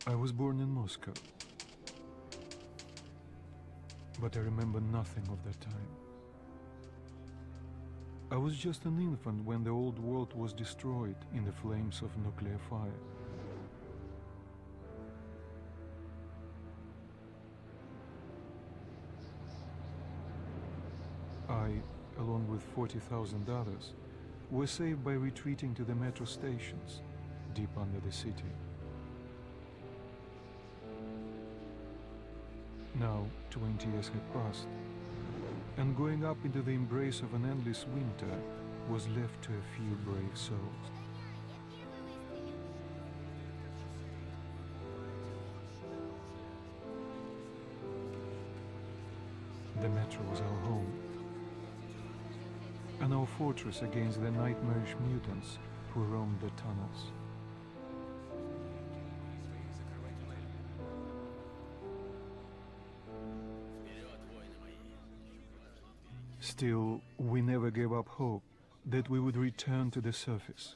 I was born in Moscow, but I remember nothing of that time. I was just an infant when the old world was destroyed in the flames of nuclear fire. I, along with 40,000 others, were saved by retreating to the metro stations, deep under the city. Now, 20 years had passed, and going up into the embrace of an endless winter was left to a few brave souls. The metro was our home, and our fortress against the nightmarish mutants who roamed the tunnels. Still, we never gave up hope that we would return to the surface.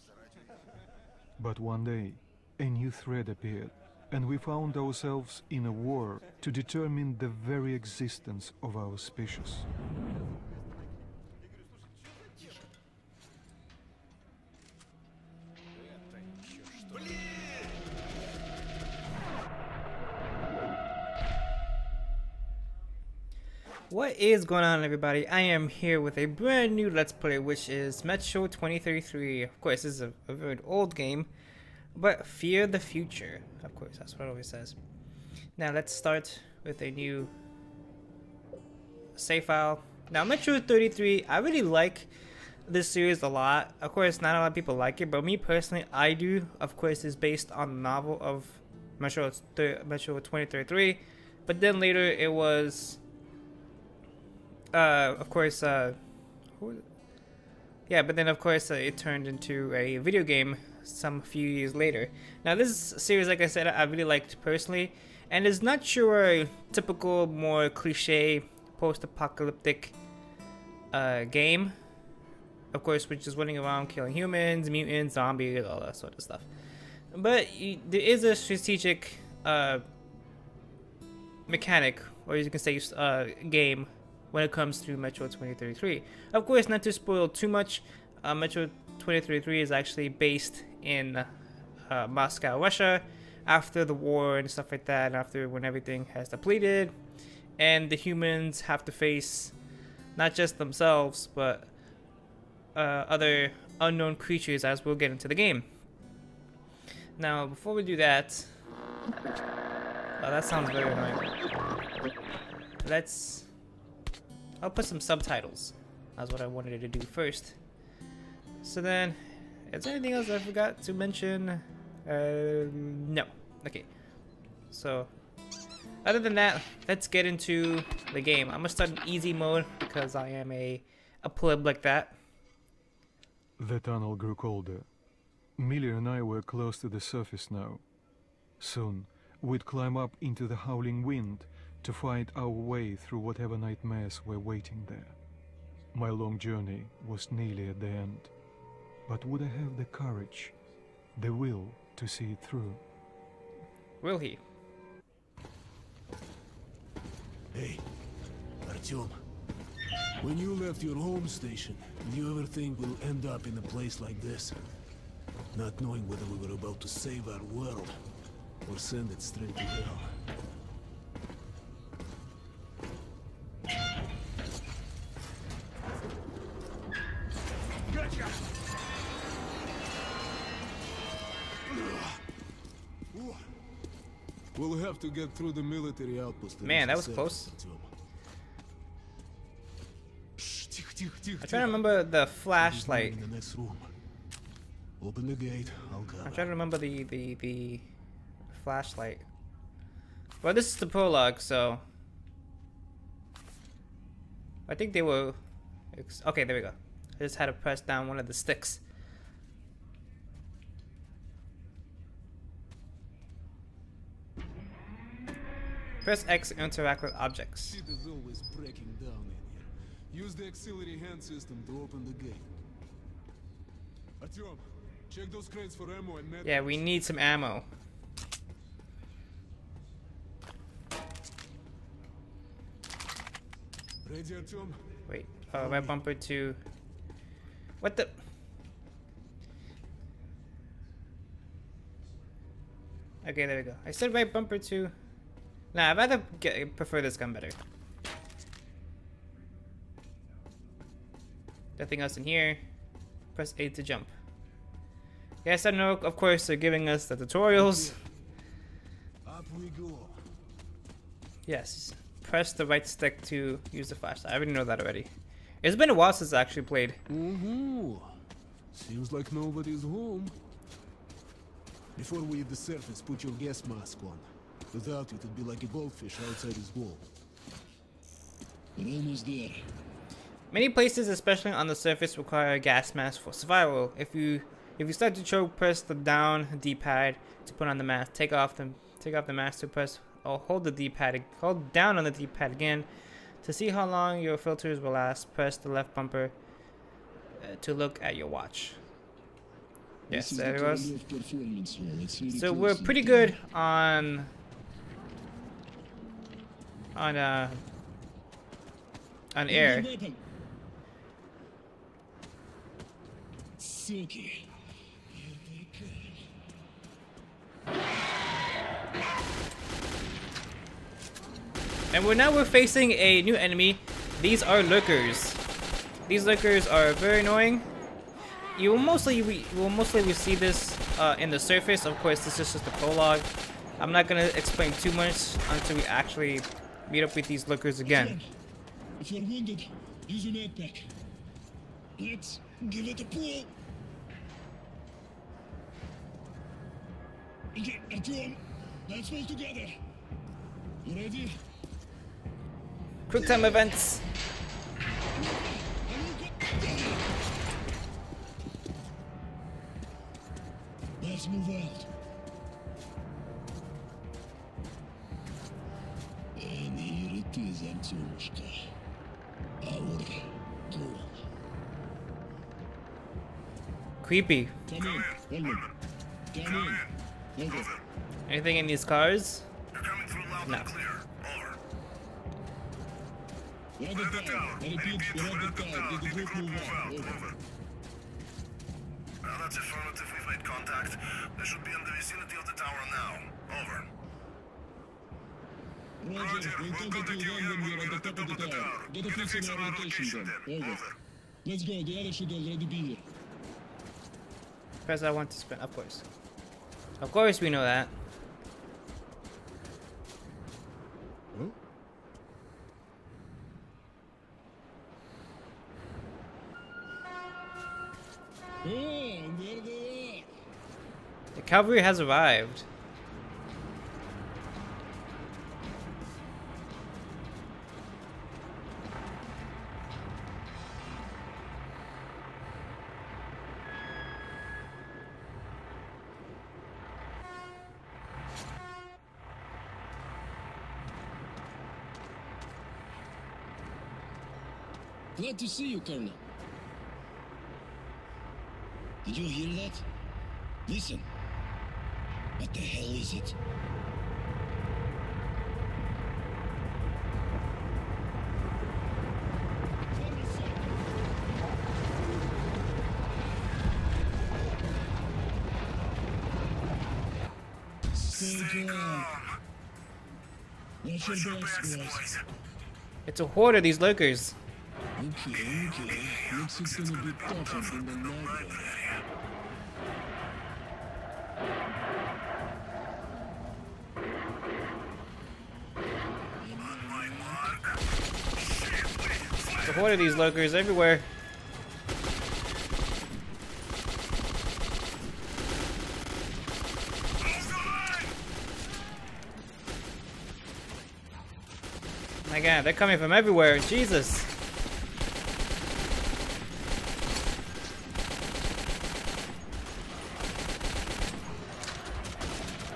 But one day, a new threat appeared, and we found ourselves in a war to determine the very existence of our species. What is going on, everybody? I am here with a brand new Let's Play, which is Metro 2033. Of course, this is a very old game, but fear the future. Of course, that's what it always says. Now, let's start with a new save file. Now, Metro 33, I really like this series a lot. Of course, not a lot of people like it, but me personally, I do. Of course, it's based on the novel of Metro 2033, but then later it was... of course, yeah, but then of course it turned into a video game some few years later. Now this series, like I said, I really liked personally, and it's not your typical, more cliche post-apocalyptic game, of course, which is running around killing humans, mutants, zombies, all that sort of stuff. But there is a strategic mechanic, or you can say game, when it comes to Metro 2033. Of course, not to spoil too much, Metro 2033 is actually based in Moscow, Russia, after the war and stuff like that, and after when everything has depleted, and the humans have to face not just themselves, but other unknown creatures, as we'll get into the game. Now, before we do that, oh, that sounds very annoying. I'll put some subtitles. That's what I wanted to do first. So then, is there anything else I forgot to mention? No. Okay. So, other than that, let's get into the game. I'm gonna start in easy mode because I am a pleb like that. The tunnel grew colder. Millie and I were close to the surface now. Soon, we'd climb up into the howling wind to find our way through whatever nightmares were waiting there. My long journey was nearly at the end, but would I have the courage, the will to see it through? Will he? Hey, Artyom. When you left your home station, did you ever think we'll end up in a place like this? Not knowing whether we were about to save our world or send it straight to hell. We'll have to get through the military outpost. Man, that was close. I'm trying to remember the flashlight. In the next room. Open the gate. I'll cover. I'm trying to remember the flashlight. Well, this is the prologue, so I think they were. Okay, there we go. I just had to press down one of the sticks. Press X to interact with objects. Shit is always breaking down in here. Use the auxiliary hand system to open the gate. Artyom, check those crates for ammo and med. Yeah, we need some ammo. Ready, Artyom? Wait, right bumper to... What the... Okay, there we go. I said right bumper to... Nah, I'd rather prefer this gun better. Nothing else in here. Press A to jump. Yes, I know, of course, they're giving us the tutorials. Up we go. Yes, press the right stick to use the flashlight. I already know that already. It's been a while since I actually played. Seems like nobody's home. Before we hit the surface, put your gas mask on. Without it, it'd be like a goldfish outside his wall. We're almost there. Many places, especially on the surface, require a gas mask for survival. If you start to choke, press the down D-pad to put on the mask. Take off the mask to press, or hold the D-pad. Hold down on the D-pad again to see how long your filters will last. Press the left bumper to look at your watch. Yes, there it was. So we're pretty good on air. And we're facing a new enemy. These are lurkers. These lurkers are very annoying. You will mostly see this in the surface. Of course, this is just a prologue. I'm not gonna explain too much until we actually meet up with these lurkers again. If you're wounded, use your med pack. Let's give it a pull. Okay, Artyom, let's move together. You ready? Quick time events. Let's move out. And here it is, Artyomушka. Our goal. Creepy. Come in, Holman. Come in. Over. Anything in these cars? You're coming through loud No. and clear. Over. We're at the tower. I repeat, we're at the tower. Did the group move out? Over. That's affirmative. We've made contact. They should be in the vicinity of the tower now. Over. Roger, we'll contact you again when we're at the top of the tower. Get a fix on our rotation then. Over. Let's go, the others should already be here. Press I want to spin. Of course. Of course we know that. Huh? Oh, and there they The cavalry has arrived. Glad to see you, Colonel. Did you hear that? Listen. What the hell is it? Stay calm. Watch your backs, boys. It's a horde of these lurkers. Okay. Looks it's gonna be tougher than the night one. It's a horde of these lurkers everywhere. My God, they're coming from everywhere. Jesus.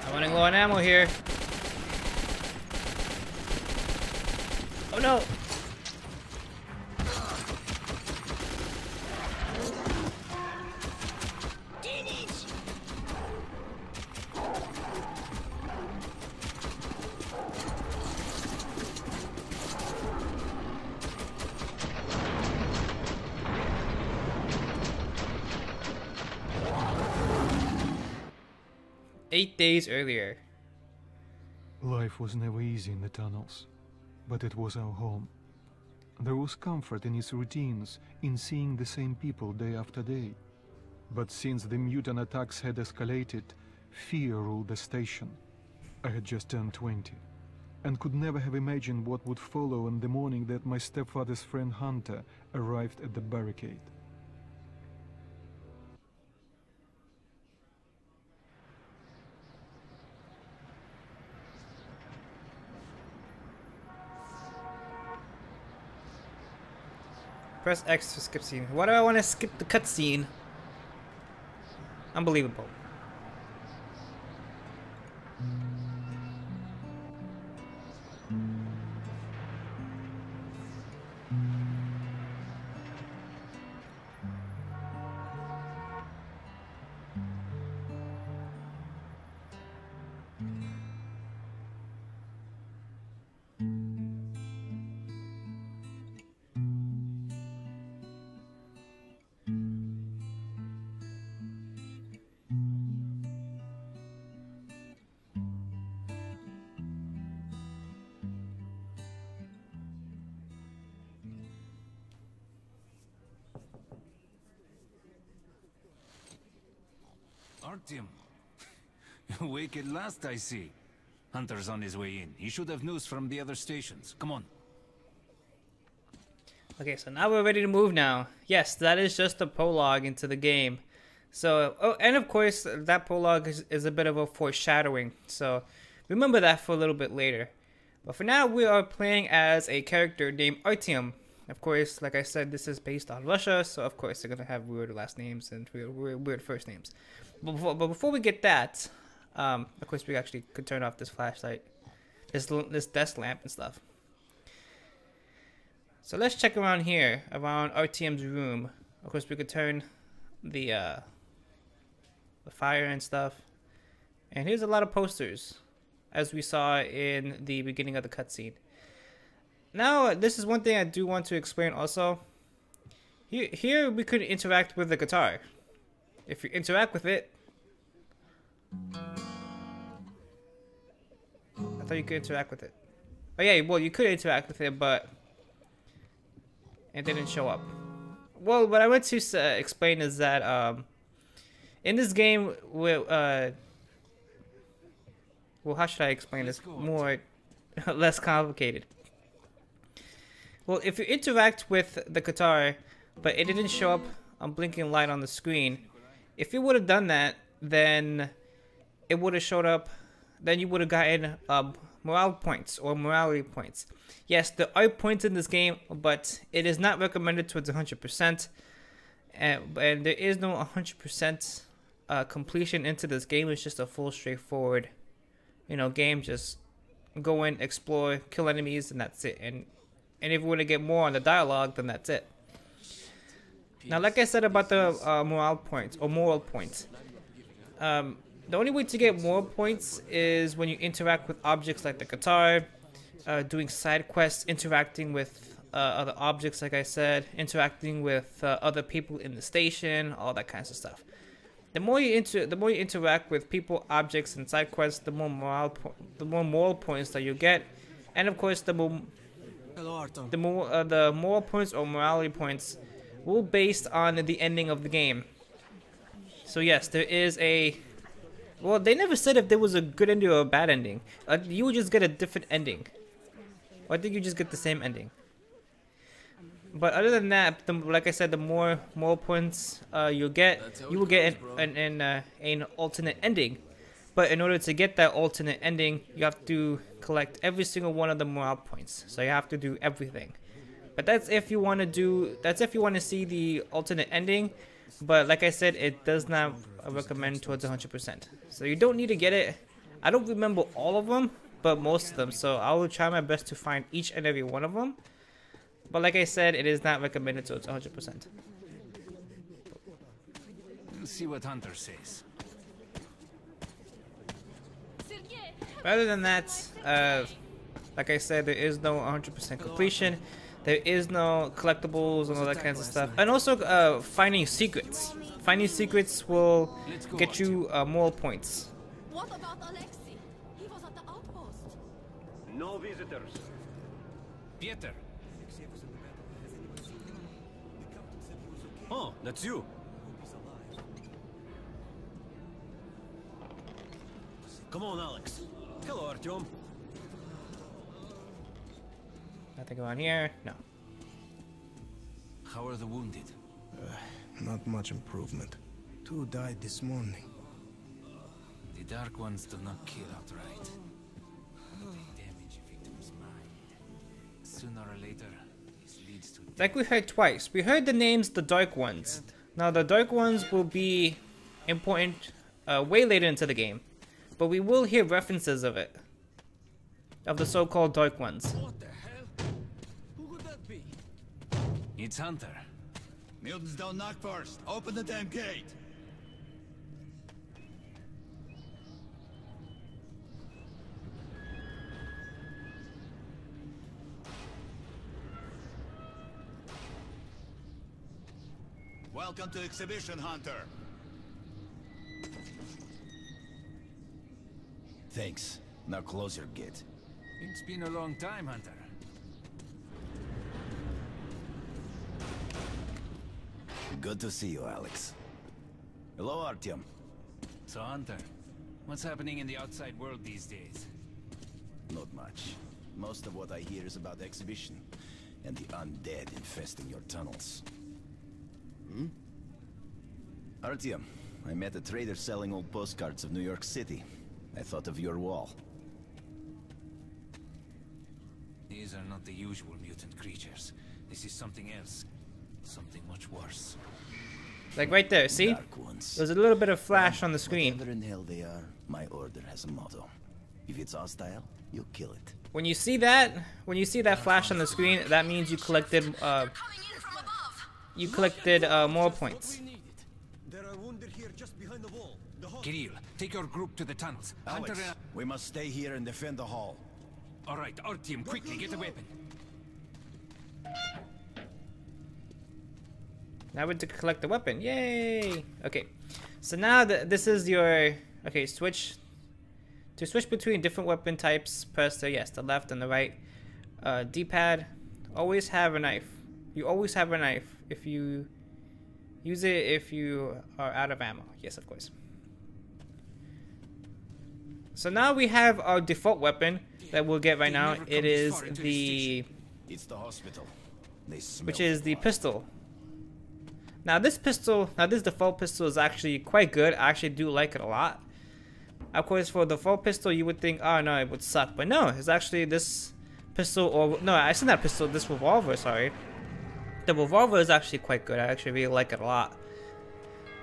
I'm running low on ammo here. Oh no! Demons! 8 days earlier. Life was never easy in the tunnels, but it was our home. There was comfort in its routines, in seeing the same people day after day. But since the mutant attacks had escalated, fear ruled the station. I had just turned 20, and could never have imagined what would follow on the morning that my stepfather's friend Hunter arrived at the barricade. Press X to skip scene. Why do I want to skip the cutscene? Unbelievable. Artyom, awake at last, I see. Hunter's on his way in. He should have news from the other stations. Come on. Okay, so now we're ready to move now. Yes, that is just a prologue into the game. So, oh, and of course, that prologue is a bit of a foreshadowing. So, remember that for a little bit later. But for now, we are playing as a character named Artyom. Of course, like I said, this is based on Russia, so of course they're gonna have weird last names and weird first names. But before we get that, of course we actually could turn off this flashlight, this desk lamp and stuff. So let's check around here, around Artyom's room. Of course we could turn the fire and stuff. And here's a lot of posters, as we saw in the beginning of the cutscene. Now, this is one thing I do want to explain also. Here we could interact with the guitar. If you interact with it... I thought you could interact with it. Oh yeah, well you could interact with it, but... it didn't show up. Well, what I want to explain is that in this game, well, how should I explain this more, less complicated? Well, if you interact with the guitar, but it didn't show up a blinking light on the screen, if you would have done that, then it would have showed up, then you would have gotten morale points or morality points. Yes, there are points in this game, but it is not recommended towards 100%, and there is no 100% completion into this game. It's just a full straightforward, game. Just go in, explore, kill enemies, and that's it. And if you want to get more on the dialogue, then that's it. Now, like I said about the moral points, the only way to get more points is when you interact with objects like the guitar, doing side quests, interacting with other objects, like I said, interacting with other people in the station, all that kinds of stuff. The more you interact with people, objects, and side quests, the more moral points that you get, and of course, the moral points or morality points will be based on the ending of the game. So yes, there is a... well, they never said if there was a good ending or a bad ending. You would just get a different ending. Or I think you just get the same ending. But other than that, like I said, the more points you will get an alternate ending. But in order to get that alternate ending, you have to collect every single one of the morale points. So you have to do everything. But that's if you want to see the alternate ending. But like I said, it does not recommend towards 100%. So you don't need to get it. I don't remember all of them, but most of them. So I will try my best to find each and every one of them. But like I said, it is not recommended towards 100%. Let's see what Hunter says. Other than that, like I said, there is no 100% completion. There is no collectibles and all that kinds of stuff. And also finding secrets. Finding secrets will get you moral points. What about Alexei? He was at the outpost. No visitors. Pieter, Oh, that's you. Come on, Alex. Hello, Artyom. Nothing going on here. No. how are the wounded? Not much improvement. 2 died this morning. The Dark Ones do not kill outright. They damage a victim's mind. Sooner or later, this leads to Like we heard twice. We heard the names the Dark Ones. Now the Dark Ones will be important way later into the game. But we will hear references of it. Of the so-called Dark Ones. What the hell? Who could that be? It's Hunter. Mutants don't knock first. Open the damn gate. Welcome to Exhibition, Hunter. Thanks. Now close your gate. It's been a long time, Hunter. Good to see you, Alex. Hello, Artyom. So, Hunter, what's happening in the outside world these days? Not much. Most of what I hear is about the Exhibition and the undead infesting your tunnels. Artyom, I met a trader selling old postcards of New York City. I thought of your wall. These are not the usual mutant creatures. This is something else. Something much worse. Like right there, see? Dark ones. There's a little bit of flash on the screen. Whatever in hell they are, my order has a motto. If it's hostile, you kill it. When you see that flash on the screen, that means you collected more points. There are wounded here just behind the wall. The hall. Kirill, take your group to the tunnels. Alex, Hunter, we must stay here and defend the hall. all right, Artyom, quickly get a weapon. Now we have to collect the weapon. Yay! Okay, so now this is your switch. To switch between different weapon types, press the left and the right D-pad. Always have a knife. You always have a knife. If you use it if you are out of ammo. Yes, of course. So now we have our default weapon that we'll get right now. It is the It's the hospital. They smell which is the blood. pistol. Now this default pistol is actually quite good. I actually do like it a lot. Of course, for the default pistol, you would think, oh no, it would suck. But no, it's actually this pistol, or no, I said that pistol, this revolver, sorry. The revolver is actually quite good. I actually really like it a lot.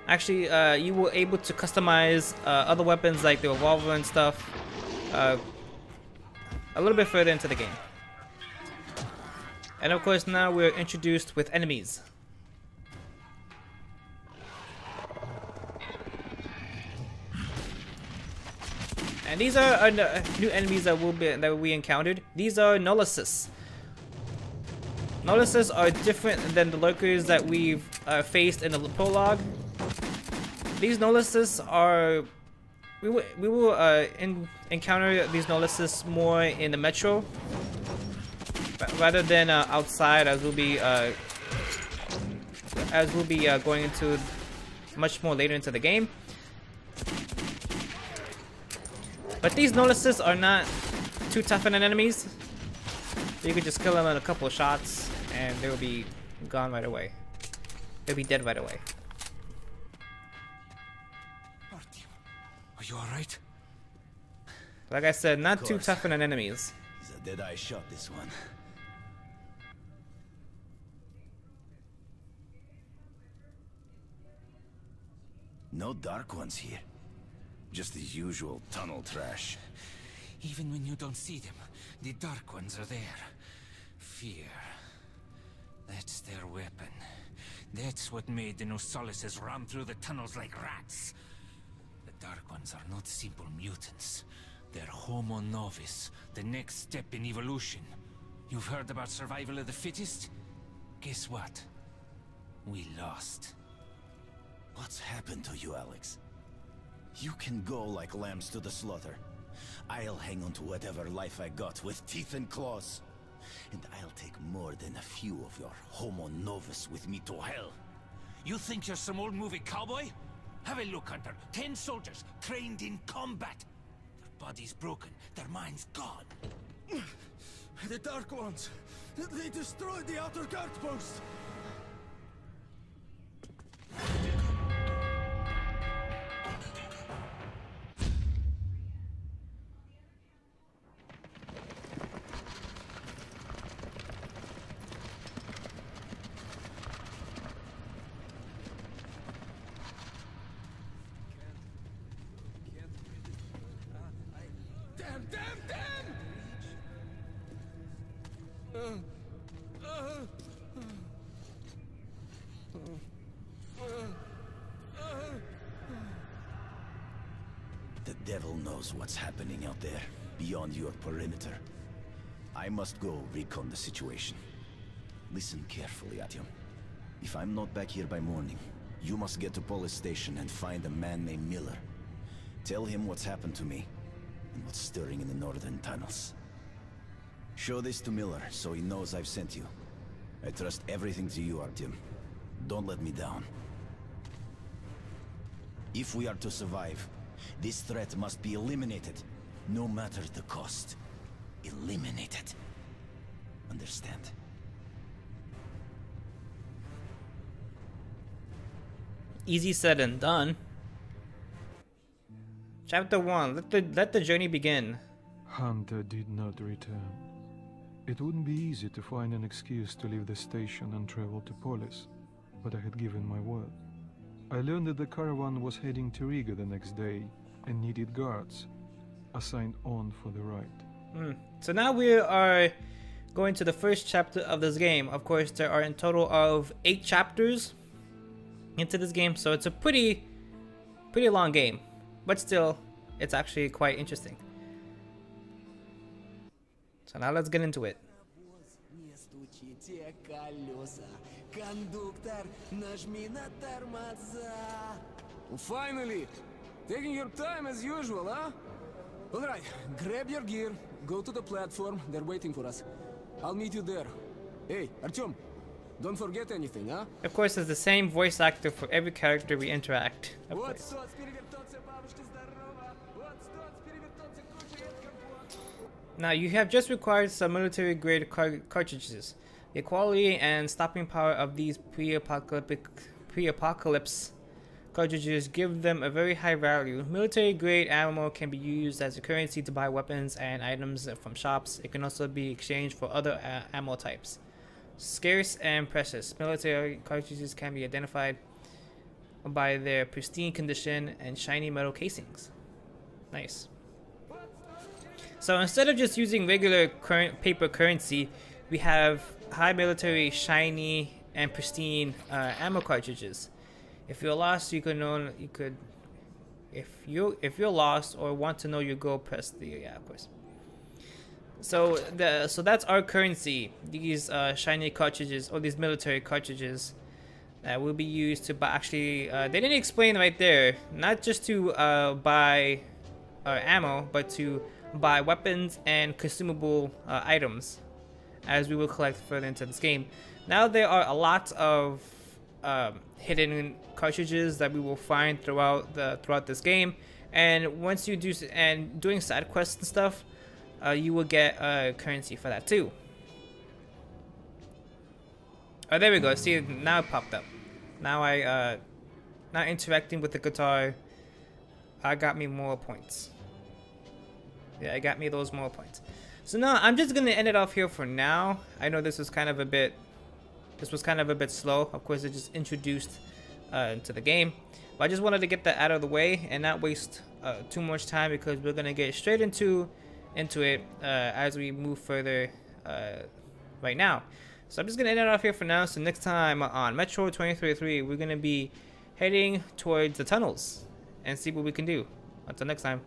Actually, you were able to customize other weapons like the revolver and stuff a little bit further into the game. And of course, now we're introduced with enemies. And these are new enemies that we encountered. These are Nullisis. Nullisis are different than the lurkers that we've faced in the prologue. These Nullisis are we will encounter these Nullisis more in the metro rather than outside, as we'll be going into much more later into the game. But these Nullisis are not too tough on enemies. You could just kill them in a couple of shots and they'll be gone right away. They'll be dead right away. Artyom, are you alright? Like I said, not too tough on enemies. It's a dead-eye shot, this one. No Dark Ones here. Just the usual tunnel trash. Even when you don't see them, the Dark Ones are there. Fear. That's their weapon. That's what made the Nosalises run through the tunnels like rats. The Dark Ones are not simple mutants. They're Homo Novus, the next step in evolution. You've heard about survival of the fittest? Guess what? We lost. What's happened to you, Alex? You can go like lambs to the slaughter. I'll hang on to whatever life I got with teeth and claws. And I'll take more than a few of your homo novus with me to hell. You think you're some old movie cowboy? Have a look, Hunter. 10 soldiers trained in combat. Their bodies broken, their minds gone. The Dark Ones! They destroyed the outer guard post! The devil knows what's happening out there, beyond your perimeter. I must go recon the situation. Listen carefully, Artyom. If I'm not back here by morning, you must get to Polis Station and find a man named Miller. Tell him what's happened to me, and what's stirring in the northern tunnels. Show this to Miller, so he knows I've sent you. I trust everything to you, Artyom. Don't let me down. If we are to survive, this threat must be eliminated, no matter the cost. Eliminated. Understand? Easy said and done. Chapter 1. Let the journey begin. Hunter did not return. It wouldn't be easy to find an excuse to leave the station and travel to Polis, but I had given my word. I learned that the caravan was heading to Riga the next day and needed guards assigned on for the ride. So now we are going to the first chapter of this game. Of course, there are in total of 8 chapters into this game, so it's a pretty long game, but still, it's actually quite interesting. So now let's get into it. Finally! Taking your time as usual, huh? Alright, grab your gear, go to the platform, they're waiting for us. I'll meet you there. Hey, Artyom, don't forget anything, huh? Of course, it's the same voice actor for every character we interact. Now, you have just acquired some military-grade cartridges. The quality and stopping power of these pre-apocalypse cartridges give them a very high value. Military-grade ammo can be used as a currency to buy weapons and items from shops. It can also be exchanged for other ammo types. Scarce and precious. Military cartridges can be identified by their pristine condition and shiny metal casings. Nice. So instead of just using regular paper currency, we have high military, shiny, and pristine ammo cartridges. If you're lost, if you're lost or want to know your goal, press the of course. So that's our currency. These shiny cartridges, or these military cartridges, that will be used to buy. Actually, they didn't explain right there. Not just to buy ammo, but to buy weapons and consumable items, as we will collect further into this game. Now there are a lot of hidden cartridges that we will find throughout this game, and once you do doing side quests and stuff, you will get currency for that too. Oh, there we go. See, now it popped up. Now now interacting with the guitar, I got me more points. Yeah, it got me those more points. So now I'm just gonna end it off here for now. I know this was kind of a bit slow. Of course, it just introduced into the game, but I just wanted to get that out of the way and not waste too much time, because we're gonna get straight into it as we move further right now. So I'm just gonna end it off here for now. So next time on Metro 2033, we're gonna be heading towards the tunnels and see what we can do. Until next time.